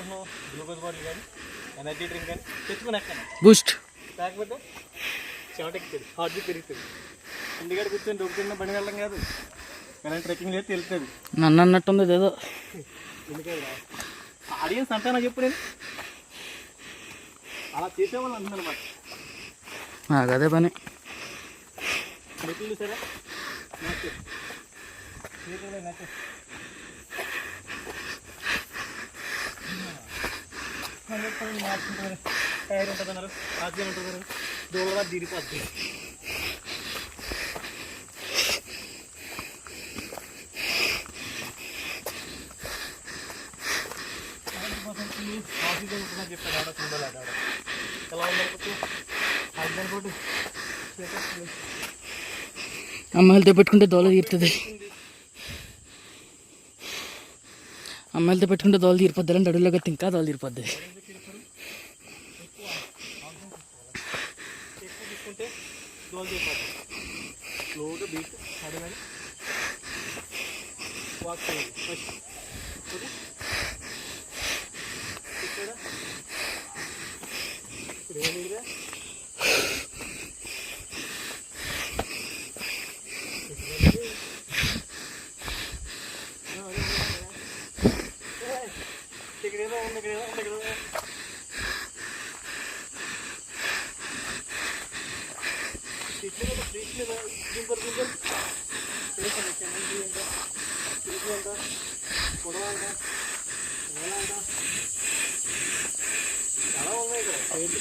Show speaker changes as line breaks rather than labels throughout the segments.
అనుకుంటున్నావు glucose bottle కానీ energy drink కానీ తెచ్చుకుని ఎక్కాను
బూస్ట్
లేకపోతే చెమట ఎక్కుతుంది హార్ట్ బీట్ పెరుగుతుంది ఇంటికాడ కూర్చొని దొరుకుతున్న బండి వెళ్ళడం కాదు కానీ ట్రెక్కింగ్ చేస్తే తెలుస్తుంది
నన్ను అన్నట్టుంది ఏదో
ఎందుకంటే ఆడియన్స్ అంతా నాకు చెప్పు నేను అలా చేసేవాళ్ళు అంటున్నాను అనమాట
నాకు అదే పని
మెట్లు సరే టైర్ ఉంటుందన్నారు ఆక్సిజన్ ఉంటుందన్నారు దూరంగా తీరిపోద్ది ఆక్సిజన్ ఉంటుందని చెప్పాడు ఆడ చూడాలి ఆడ ఎలా ఉందనుకోవచ్చు ఆక్సిజన్ కొట్టి
అమ్మాయిలతో పెట్టుకుంటే దోల తీరుతుంది అమ్మాయిలతో పెట్టుకుంటే దోల తీరిపోద్ది అంటే అడుగులో కత్తి ఇంకా దోల తీరిపోద్ది
ఎక్కువ తీసుకుంటే దోలు తీరిపోద్ది స్లోగా బీట్ అడగాలి వాక్ చేయాలి ఫస్ట్ ఓకే ఇక్కడ ఇప్పుడు ఏమిగా ఇక్కడేదో ఉంది ఇక్కడేదో ఉంది ఇక్కడ స్ట్రీట్ మీద దింపర్ చేసాను చెన్నై అంట స్ట్రీట్ అంట పొడవ అంట నేల అంట చాలా ఉన్నాయి ఇక్కడ సైడ్లు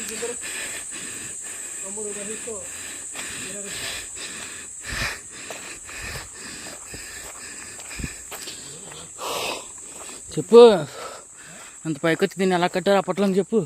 దింపరు తమ్ముడు రహితో
చెప్పు అంత పైకి వచ్చి దీన్ని ఎలా కట్టారు అప్పట్లో చెప్పు